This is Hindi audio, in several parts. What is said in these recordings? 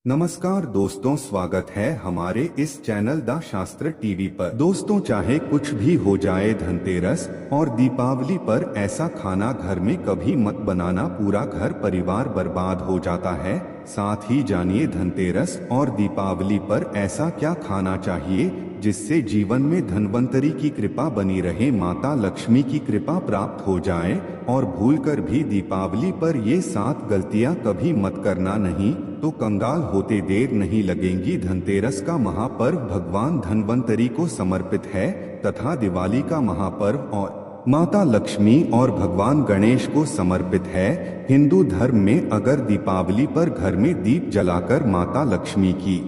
नमस्कार दोस्तों, स्वागत है हमारे इस चैनल द शास्त्र टीवी पर। दोस्तों, चाहे कुछ भी हो जाए, धनतेरस और दीपावली पर ऐसा खाना घर में कभी मत बनाना, पूरा घर परिवार बर्बाद हो जाता है। साथ ही जानिए धनतेरस और दीपावली पर ऐसा क्या खाना चाहिए जिससे जीवन में धनवंतरी की कृपा बनी रहे, माता लक्ष्मी की कृपा प्राप्त हो जाए। और भूलकर भी दीपावली पर ये 7 गलतियां कभी मत करना, नहीं तो कंगाल होते देर नहीं लगेगी। धनतेरस का महापर्व भगवान धनवंतरी को समर्पित है तथा दिवाली का महापर्व और माता लक्ष्मी और भगवान गणेश को समर्पित है। हिंदू धर्म में अगर दीपावली पर घर में दीप जलाकर माता लक्ष्मी की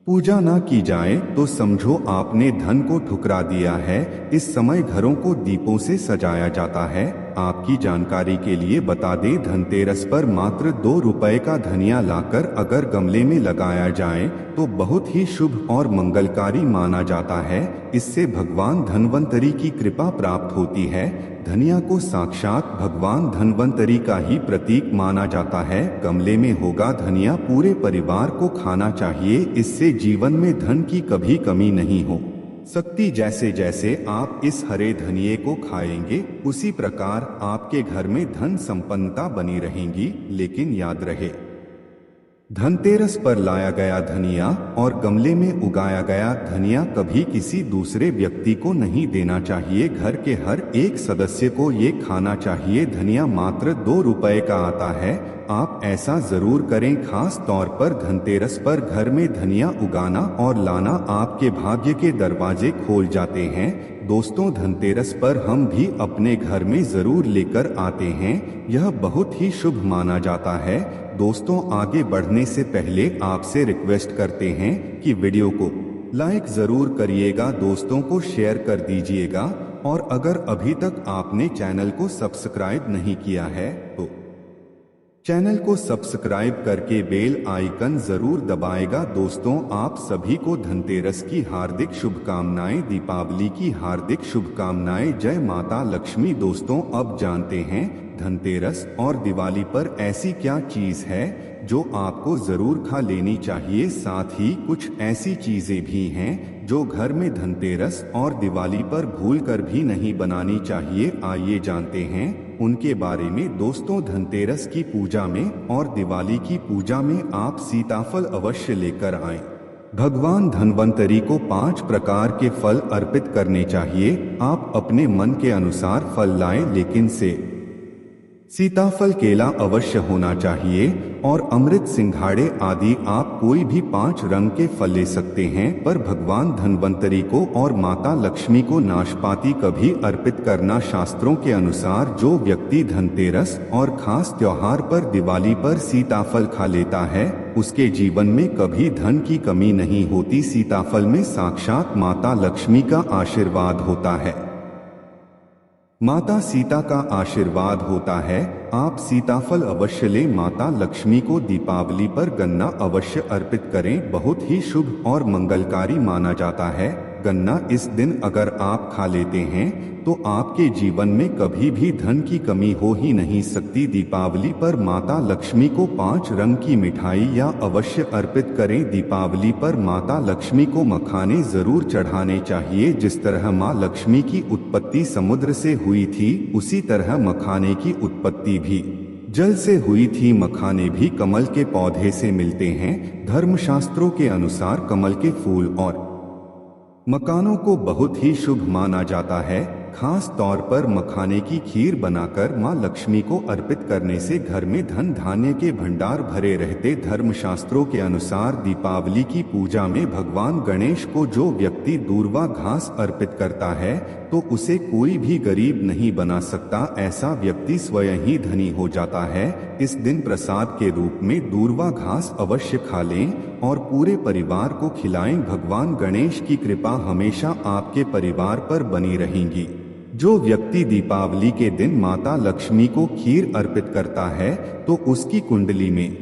पूजा ना की जाए तो समझो आपने धन को ठुकरा दिया है। इस समय घरों को दीपों से सजाया जाता है। आपकी जानकारी के लिए बता दें, धनतेरस पर मात्र 2 रुपए का धनिया लाकर अगर गमले में लगाया जाए तो बहुत ही शुभ और मंगलकारी माना जाता है। इससे भगवान धनवंतरी की कृपा प्राप्त होती है। धनिया को साक्षात भगवान धनवंतरी का ही प्रतीक माना जाता है। गमले में होगा धनिया, पूरे परिवार को खाना चाहिए। इससे जीवन में धन की कभी कमी नहीं हो सकती। जैसे जैसे आप इस हरे धनिये को खाएंगे, उसी प्रकार आपके घर में धन संपन्नता बनी रहेगी। लेकिन याद रहे, धनतेरस पर लाया गया धनिया और गमले में उगाया गया धनिया कभी किसी दूसरे व्यक्ति को नहीं देना चाहिए। घर के हर एक सदस्य को ये खाना चाहिए। धनिया मात्र 2 रुपए का आता है। आप ऐसा जरूर करें। खास तौर पर धनतेरस पर घर में धनिया उगाना और लाना आपके भाग्य के दरवाजे खोल जाते हैं। दोस्तों, धनतेरस पर हम भी अपने घर में जरूर लेकर आते हैं। यह बहुत ही शुभ माना जाता है। दोस्तों, आगे बढ़ने से पहले आपसे रिक्वेस्ट करते हैं कि वीडियो को लाइक जरूर करिएगा, दोस्तों को शेयर कर दीजिएगा और अगर अभी तक आपने चैनल को सब्सक्राइब नहीं किया है तो चैनल को सब्सक्राइब करके बेल आइकन जरूर दबाएगा। दोस्तों, आप सभी को धनतेरस की हार्दिक शुभकामनाएं, दीपावली की हार्दिक शुभकामनाएं। जय माता लक्ष्मी। दोस्तों, अब जानते हैं धनतेरस और दिवाली पर ऐसी क्या चीज है जो आपको जरूर खा लेनी चाहिए। साथ ही कुछ ऐसी चीजें भी हैं जो घर में धनतेरस और दिवाली पर भूलकर भी नहीं बनानी चाहिए। आइए जानते हैं उनके बारे में। दोस्तों, धनतेरस की पूजा में और दिवाली की पूजा में आप सीताफल अवश्य लेकर आएं। भगवान धनवंतरी को 5 प्रकार के फल अर्पित करने चाहिए। आप अपने मन के अनुसार फल लाएं, लेकिन सीताफल केला अवश्य होना चाहिए और अमृत, सिंघाड़े आदि आप कोई भी 5 रंग के फल ले सकते हैं। पर भगवान धनवंतरी को और माता लक्ष्मी को नाशपाती कभी अर्पित करना। शास्त्रों के अनुसार जो व्यक्ति धनतेरस और खास त्योहार पर दिवाली पर सीताफल खा लेता है, उसके जीवन में कभी धन की कमी नहीं होती। सीताफल में साक्षात माता लक्ष्मी का आशीर्वाद होता है। माता सीता का आशीर्वाद होता है। आप सीताफल अवश्य लें। माता लक्ष्मी को दीपावली पर गन्ना अवश्य अर्पित करें। बहुत ही शुभ और मंगलकारी माना जाता है। गन्ना इस दिन अगर आप खा लेते हैं तो आपके जीवन में कभी भी धन की कमी हो ही नहीं सकती। दीपावली पर माता लक्ष्मी को 5 रंग की मिठाई या अवश्य अर्पित करें। दीपावली पर माता लक्ष्मी को मखाने जरूर चढ़ाने चाहिए। जिस तरह माँ लक्ष्मी की उत्पत्ति समुद्र से हुई थी, उसी तरह मखाने की उत्पत्ति भी जल से हुई थी। मखाने भी कमल के पौधे से मिलते हैं। धर्मशास्त्रों के अनुसार कमल के फूल और मखानों को बहुत ही शुभ माना जाता है। खास तौर पर मखाने की खीर बनाकर मां लक्ष्मी को अर्पित करने से घर में धन धान्य के भंडार भरे रहते। धर्मशास्त्रों के अनुसार दीपावली की पूजा में भगवान गणेश को जो व्यक्ति दूर्वा घास अर्पित करता है तो उसे कोई भी गरीब नहीं बना सकता। ऐसा व्यक्ति स्वयं ही धनी हो जाता है। इस दिन प्रसाद के रूप में दूर्वा घास अवश्य खा लें और पूरे परिवार को खिलाएं। भगवान गणेश की कृपा हमेशा आपके परिवार पर बनी रहेगी। जो व्यक्ति दीपावली के दिन माता लक्ष्मी को खीर अर्पित करता है तो उसकी कुंडली में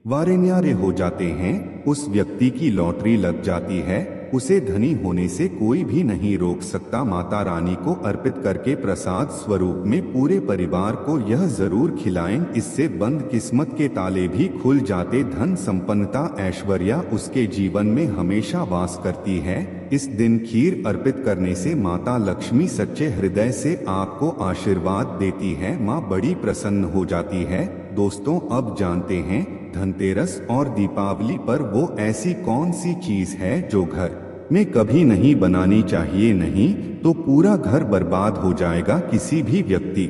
वारे न्यारे हो जाते हैं। उस व्यक्ति की लॉटरी लग जाती है। उसे धनी होने से कोई भी नहीं रोक सकता। माता रानी को अर्पित करके प्रसाद स्वरूप में पूरे परिवार को यह जरूर खिलाएं, इससे बंद किस्मत के ताले भी खुल जाते। धन संपन्नता ऐश्वर्या उसके जीवन में हमेशा वास करती है। इस दिन खीर अर्पित करने से माता लक्ष्मी सच्चे हृदय से आपको आशीर्वाद देती है, माँ बड़ी प्रसन्न हो जाती है। दोस्तों, अब जानते हैं धनतेरस और दीपावली पर वो ऐसी कौन सी चीज है जो घर में कभी नहीं बनानी चाहिए, नहीं तो पूरा घर बर्बाद हो जाएगा। किसी भी व्यक्ति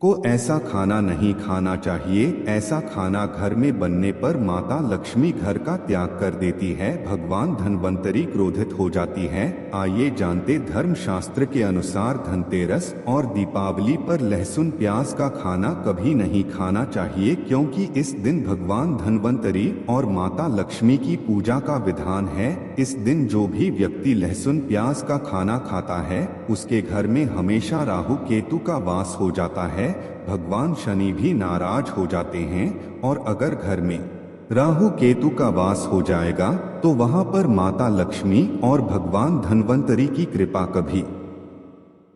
को ऐसा खाना नहीं खाना चाहिए। ऐसा खाना घर में बनने पर माता लक्ष्मी घर का त्याग कर देती है, भगवान धन्वंतरी क्रोधित हो जाती है। आइए जानते धर्म शास्त्र के अनुसार धनतेरस और दीपावली पर लहसुन प्याज का खाना कभी नहीं खाना चाहिए, क्योंकि इस दिन भगवान धन्वंतरी और माता लक्ष्मी की पूजा का विधान है। इस दिन जो भी व्यक्ति लहसुन प्याज का खाना खाता है उसके घर में हमेशा राहु केतु का वास हो जाता है, भगवान शनि भी नाराज हो जाते हैं। और अगर घर में राहु केतु का वास हो जाएगा तो वहां पर माता लक्ष्मी और भगवान धन्वंतरी की कृपा कभी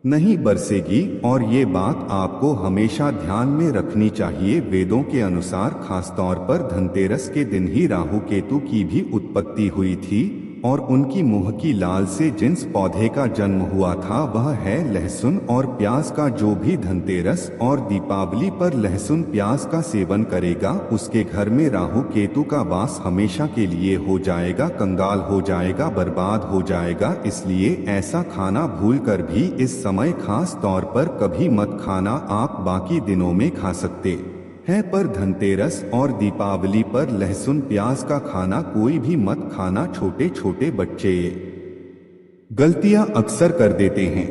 नहीं बरसेगी। और ये बात आपको हमेशा ध्यान में रखनी चाहिए। वेदों के अनुसार खासतौर पर धनतेरस के दिन ही राहु केतु की भी उत्पत्ति हुई थी और उनकी मुंह की लाल से जिस पौधे का जन्म हुआ था वह है लहसुन और प्याज का। जो भी धनतेरस और दीपावली पर लहसुन प्याज का सेवन करेगा उसके घर में राहु केतु का वास हमेशा के लिए हो जाएगा, कंगाल हो जाएगा, बर्बाद हो जाएगा। इसलिए ऐसा खाना भूलकर भी इस समय खास तौर पर कभी मत खाना। आप बाकी दिनों में खा सकते है पर धनतेरस और दीपावली पर लहसुन प्याज का खाना कोई भी मत खाना। छोटे छोटे बच्चे ये गलतियां अक्सर कर देते हैं।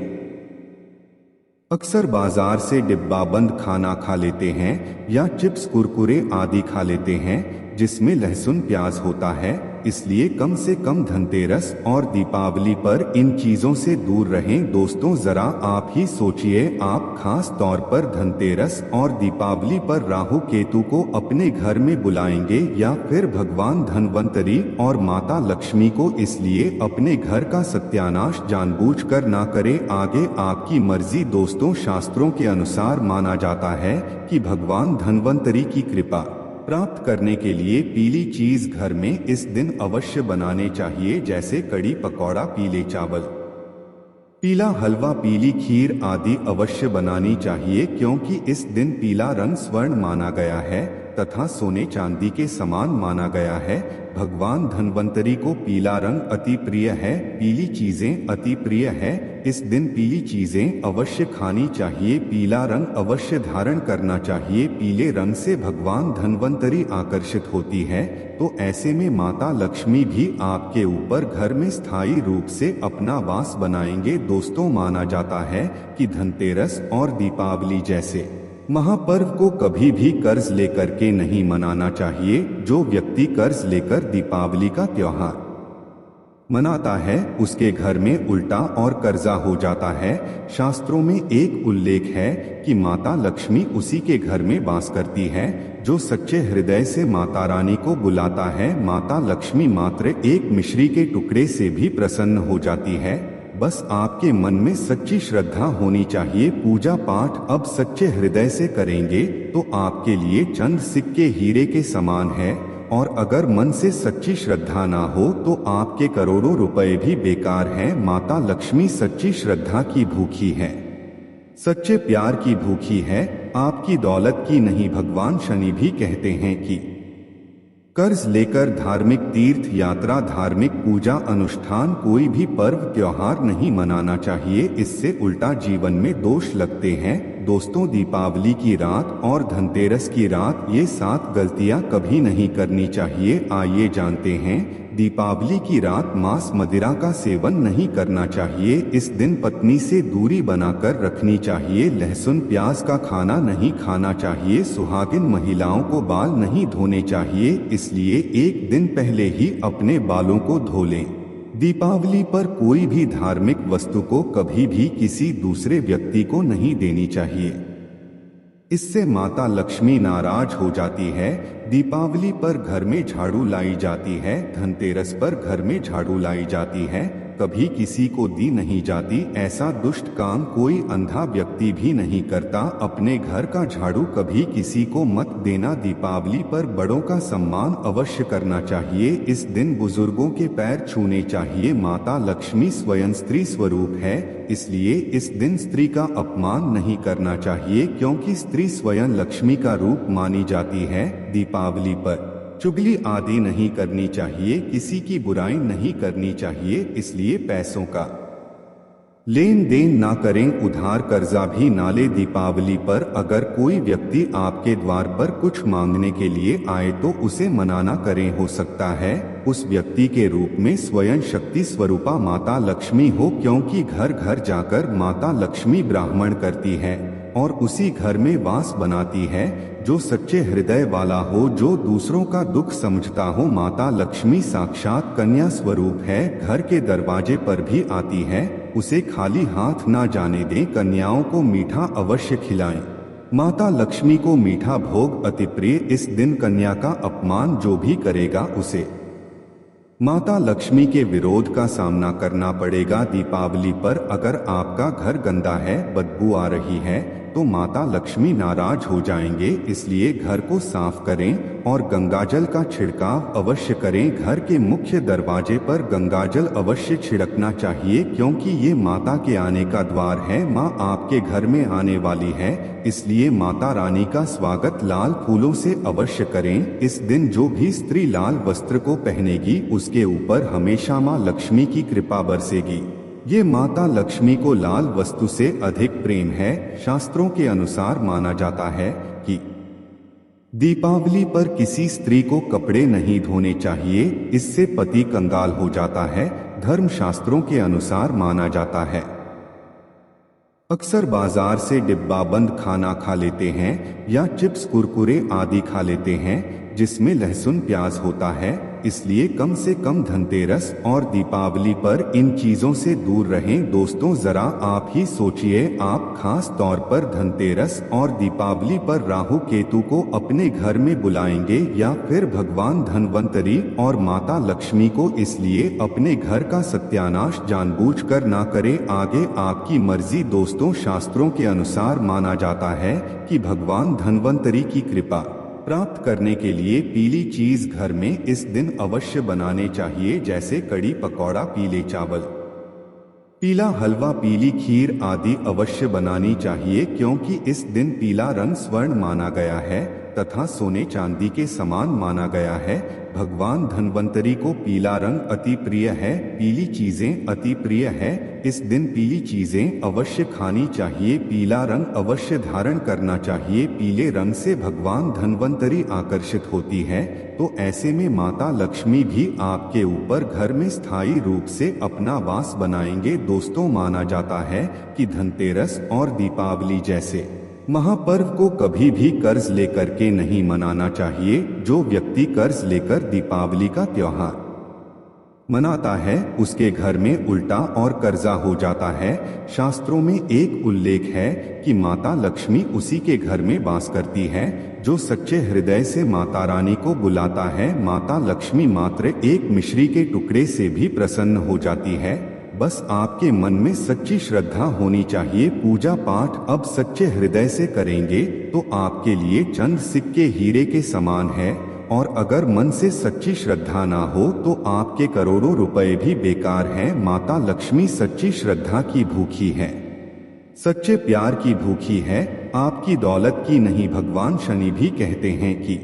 अक्सर बाजार से डिब्बा बंद खाना खा लेते हैं या चिप्स कुरकुरे आदि खा लेते हैं जिसमें लहसुन प्याज होता है। इसलिए कम से कम धनतेरस और दीपावली पर इन चीजों से दूर रहें। दोस्तों, जरा आप ही सोचिए, आप खास तौर पर धनतेरस और दीपावली पर राहु केतु को अपने घर में बुलाएंगे या फिर भगवान धन्वंतरी और माता लक्ष्मी को। इसलिए अपने घर का सत्यानाश जानबूझकर ना करें, आगे आपकी मर्जी। दोस्तों, शास्त्रों के अनुसार माना जाता है कि भगवान धन्वंतरी की कृपा प्राप्त करने के लिए पीली चीज घर में इस दिन अवश्य बनाने चाहिए, जैसे कड़ी पकौड़ा, पीले चावल, पीला हलवा, पीली खीर आदि अवश्य बनानी चाहिए, क्योंकि इस दिन पीला रंग स्वर्ण माना गया है तथा सोने चांदी के समान माना गया है। भगवान धन्वंतरी को पीला रंग अति प्रिय है, पीली चीजें अति प्रिय है। इस दिन पीली चीजें अवश्य खानी चाहिए, पीला रंग अवश्य धारण करना चाहिए। पीले रंग से भगवान धन्वंतरी आकर्षित होती है, तो ऐसे में माता लक्ष्मी भी आपके ऊपर घर में स्थायी रूप से अपना वास बनाएंगे। दोस्तों, माना जाता है कि धनतेरस और दीपावली जैसे महापर्व को कभी भी कर्ज लेकर के नहीं मनाना चाहिए। जो व्यक्ति कर्ज लेकर दीपावली का त्योहार मनाता है उसके घर में उल्टा और कर्जा हो जाता है। शास्त्रों में एक उल्लेख है कि माता लक्ष्मी उसी के घर में वास करती है जो सच्चे हृदय से माता रानी को बुलाता है। माता लक्ष्मी मात्र एक मिश्री के टुकड़े से भी प्रसन्न हो जाती है। बस आपके मन में सच्ची श्रद्धा होनी चाहिए। पूजा पाठ अब सच्चे हृदय से करेंगे तो आपके लिए चंद सिक्के हीरे के समान है, और अगर मन से सच्ची श्रद्धा ना हो तो आपके करोड़ों रुपए भी बेकार हैं। माता लक्ष्मी सच्ची श्रद्धा की भूखी है, सच्चे प्यार की भूखी है, आपकी दौलत की नहीं। भगवान शनि भी कहते हैं कि कर्ज लेकर धार्मिक तीर्थ यात्रा, धार्मिक पूजा अनुष्ठान, कोई भी पर्व त्योहार नहीं मनाना चाहिए, इससे उल्टा जीवन में दोष लगते हैं। दोस्तों, दीपावली की रात और धनतेरस की रात ये 7 गलतियां कभी नहीं करनी चाहिए। आइए जानते हैं। दीपावली की रात मांस मदिरा का सेवन नहीं करना चाहिए। इस दिन पत्नी से दूरी बनाकर रखनी चाहिए। लहसुन प्याज का खाना नहीं खाना चाहिए। सुहागिन महिलाओं को बाल नहीं धोने चाहिए, इसलिए एक दिन पहले ही अपने बालों को धो लें। दीपावली पर कोई भी धार्मिक वस्तु को कभी भी किसी दूसरे व्यक्ति को नहीं देनी चाहिए, इससे माता लक्ष्मी नाराज हो जाती है। दीपावली पर घर में झाड़ू लाई जाती है, धनतेरस पर घर में झाड़ू लाई जाती है, कभी किसी को दी नहीं जाती। ऐसा दुष्ट काम कोई अंधा व्यक्ति भी नहीं करता। अपने घर का झाड़ू कभी किसी को मत देना। दीपावली पर बड़ों का सम्मान अवश्य करना चाहिए। इस दिन बुजुर्गों के पैर छूने चाहिए। माता लक्ष्मी स्वयं स्त्री स्वरूप है, इसलिए इस दिन स्त्री का अपमान नहीं करना चाहिए, क्योंकि स्त्री स्वयं लक्ष्मी का रूप मानी जाती है। दीपावली पर चुगली आदि नहीं करनी चाहिए, किसी की बुराई नहीं करनी चाहिए, इसलिए पैसों का लेन देन ना करें, उधार कर्जा भी ना ले। दीपावली पर अगर कोई व्यक्ति आपके द्वार पर कुछ मांगने के लिए आए तो उसे मना ना करें। हो सकता है उस व्यक्ति के रूप में स्वयं शक्ति स्वरूपा माता लक्ष्मी हो, क्योंकि घर घर जाकर माता लक्ष्मी ब्राह्मण करती है और उसी घर में वास बनाती है। जो सच्चे हृदय वाला हो, जो दूसरों का दुख समझता हो, माता लक्ष्मी साक्षात कन्या स्वरूप है, घर के दरवाजे पर भी आती है। उसे खाली हाथ ना जाने दें। कन्याओं को मीठा अवश्य खिलाएं। माता लक्ष्मी को मीठा भोग अति प्रिय। इस दिन कन्या का अपमान जो भी करेगा उसे माता लक्ष्मी के विरोध का सामना करना पड़ेगा। दीपावली पर अगर आपका घर गंदा है, बदबू आ रही है, तो माता लक्ष्मी नाराज हो जाएंगे, इसलिए घर को साफ करें और गंगाजल का छिड़काव अवश्य करें। घर के मुख्य दरवाजे पर गंगाजल अवश्य छिड़कना चाहिए, क्योंकि ये माता के आने का द्वार है। माँ आपके घर में आने वाली है, इसलिए माता रानी का स्वागत लाल फूलों से अवश्य करें। इस दिन जो भी स्त्री लाल वस्त्र को पहनेगी उसके ऊपर हमेशा माँ लक्ष्मी की कृपा बरसेगी। ये माता लक्ष्मी को लाल वस्तु से अधिक प्रेम है। शास्त्रों के अनुसार माना जाता है कि दीपावली पर किसी स्त्री को कपड़े नहीं धोने चाहिए, इससे पति कंगाल हो जाता है। धर्मशास्त्रों के अनुसार माना जाता है। अक्सर बाजार से डिब्बा बंद खाना खा लेते हैं या चिप्स कुरकुरे आदि खा लेते हैं जिसमें लहसुन प्याज होता है, इसलिए कम से कम धनतेरस और दीपावली पर इन चीजों से दूर रहें। दोस्तों जरा आप ही सोचिए, आप खास तौर पर धनतेरस और दीपावली पर राहु केतु को अपने घर में बुलाएंगे या फिर भगवान धन्वंतरी और माता लक्ष्मी को, इसलिए अपने घर का सत्यानाश जानबूझकर ना करें। आगे आपकी मर्जी। दोस्तों शास्त्रों के अनुसार माना जाता है कि भगवान धन्वंतरी की कृपा प्राप्त करने के लिए पीली चीज घर में इस दिन अवश्य बनाने चाहिए, जैसे कड़ी पकौड़ा, पीले चावल, पीला हलवा, पीली खीर आदि अवश्य बनानी चाहिए, क्योंकि इस दिन पीला रंग स्वर्ण माना गया है तथा सोने चांदी के समान माना गया है। भगवान धन्वंतरी को पीला रंग अति प्रिय है, पीली चीजें अति प्रिय है। इस दिन पीली चीजें अवश्य खानी चाहिए, पीला रंग अवश्य धारण करना चाहिए। पीले रंग से भगवान धन्वंतरी आकर्षित होती है, तो ऐसे में माता लक्ष्मी भी आपके ऊपर घर में स्थायी रूप से अपना वास बनाएंगे। दोस्तों माना जाता है कि धनतेरस और दीपावली जैसे महापर्व को कभी भी कर्ज लेकर के नहीं मनाना चाहिए। जो व्यक्ति कर्ज लेकर दीपावली का त्योहार मनाता है उसके घर में उल्टा और कर्जा हो जाता है। शास्त्रों में एक उल्लेख है कि माता लक्ष्मी उसी के घर में वास करती है जो सच्चे हृदय से माता रानी को बुलाता है। माता लक्ष्मी मात्र एक मिश्री के टुकड़े से भी प्रसन्न हो जाती है। बस आपके मन में सच्ची श्रद्धा होनी चाहिए। पूजा पाठ अब सच्चे हृदय से करेंगे तो आपके लिए चंद सिक्के हीरे के समान है, और अगर मन से सच्ची श्रद्धा ना हो तो आपके करोड़ों रुपए भी बेकार हैं। माता लक्ष्मी सच्ची श्रद्धा की भूखी है, सच्चे प्यार की भूखी है, आपकी दौलत की नहीं। भगवान शनि भी कहते हैं कि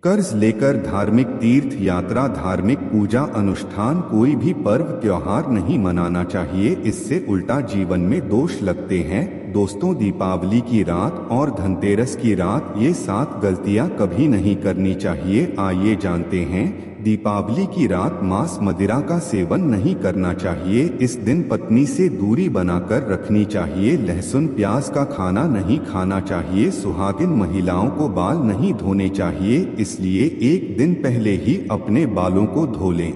कर्ज लेकर धार्मिक तीर्थ यात्रा, धार्मिक पूजा अनुष्ठान, कोई भी पर्व त्योहार नहीं मनाना चाहिए, इससे उल्टा जीवन में दोष लगते हैं। दोस्तों दीपावली की रात और धनतेरस की रात ये 7 गलतियां कभी नहीं करनी चाहिए। आइए जानते हैं। दीपावली की रात मांस मदिरा का सेवन नहीं करना चाहिए। इस दिन पत्नी से दूरी बनाकर रखनी चाहिए। लहसुन प्याज का खाना नहीं खाना चाहिए। सुहागिन महिलाओं को बाल नहीं धोने चाहिए, इसलिए एक दिन पहले ही अपने बालों को धो लें।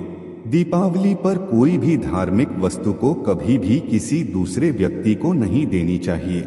दीपावली पर कोई भी धार्मिक वस्तु को कभी भी किसी दूसरे व्यक्ति को नहीं देनी चाहिए।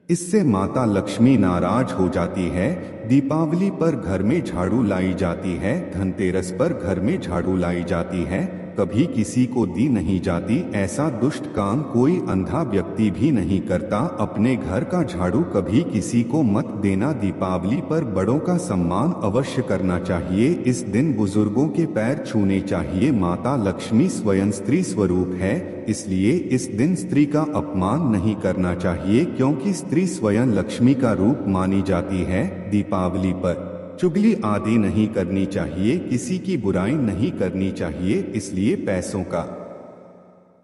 इससे माता लक्ष्मी नाराज हो जाती है। दीपावली पर घर में झाड़ू लाई जाती है, धनतेरस पर घर में झाड़ू लाई जाती है, कभी किसी को दी नहीं जाती। ऐसा दुष्ट काम कोई अंधा व्यक्ति भी नहीं करता। अपने घर का झाड़ू कभी किसी को मत देना। दीपावली पर बड़ों का सम्मान अवश्य करना चाहिए। इस दिन बुजुर्गों के पैर छूने चाहिए। माता लक्ष्मी स्वयं स्त्री स्वरूप है, इसलिए इस दिन स्त्री का अपमान नहीं करना चाहिए, क्योंकि स्त्री स्वयं लक्ष्मी का रूप मानी जाती है। दीपावली पर चुगली आदि नहीं करनी चाहिए, किसी की बुराई नहीं करनी चाहिए, इसलिए पैसों का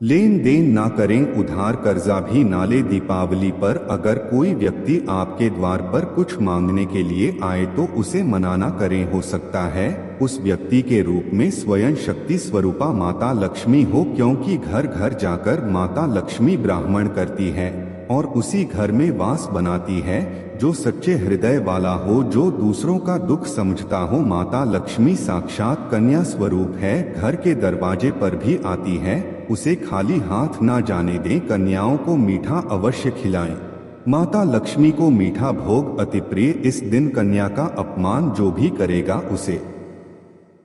लेन देन ना करें, उधार कर्जा भी ना ले। दीपावली पर अगर कोई व्यक्ति आपके द्वार पर कुछ मांगने के लिए आए तो उसे मना ना करें। हो सकता है उस व्यक्ति के रूप में स्वयं शक्ति स्वरूपा माता लक्ष्मी हो, क्योंकि घर घर जाकर माता लक्ष्मी ब्राह्मण करती है और उसी घर में वास बनाती है। जो सच्चे हृदय वाला हो, जो दूसरों का दुख समझता हो, माता लक्ष्मी साक्षात कन्या स्वरूप है, घर के दरवाजे पर भी आती है। उसे खाली हाथ ना जाने दें। कन्याओं को मीठा अवश्य खिलाएं। माता लक्ष्मी को मीठा भोग अति प्रिय। इस दिन कन्या का अपमान जो भी करेगा उसे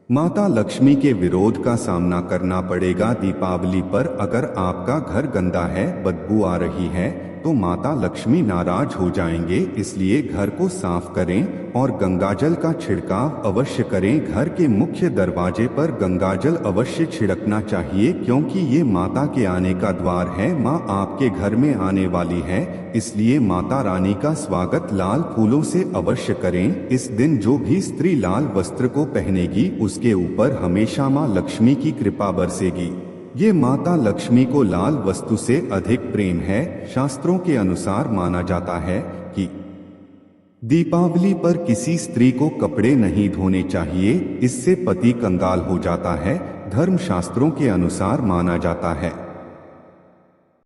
माता लक्ष्मी के विरोध का सामना करना पड़ेगा। दीपावली पर अगर आपका घर गंदा है, बदबू आ रही है, तो माता लक्ष्मी नाराज हो जाएंगे, इसलिए घर को साफ करें और गंगाजल का छिड़काव अवश्य करें। घर के मुख्य दरवाजे पर गंगाजल अवश्य छिड़कना चाहिए, क्योंकि ये माता के आने का द्वार है। माँ आपके घर में आने वाली है, इसलिए माता रानी का स्वागत लाल फूलों से अवश्य करें। इस दिन जो भी स्त्री लाल वस्त्र को पहनेगी उसके ऊपर हमेशा माँ लक्ष्मी की कृपा बरसेगी। ये माता लक्ष्मी को लाल वस्तु से अधिक प्रेम है। शास्त्रों के अनुसार माना जाता है कि दीपावली पर किसी स्त्री को कपड़े नहीं धोने चाहिए, इससे पति कंगाल हो जाता है। धर्म शास्त्रों के अनुसार माना जाता है।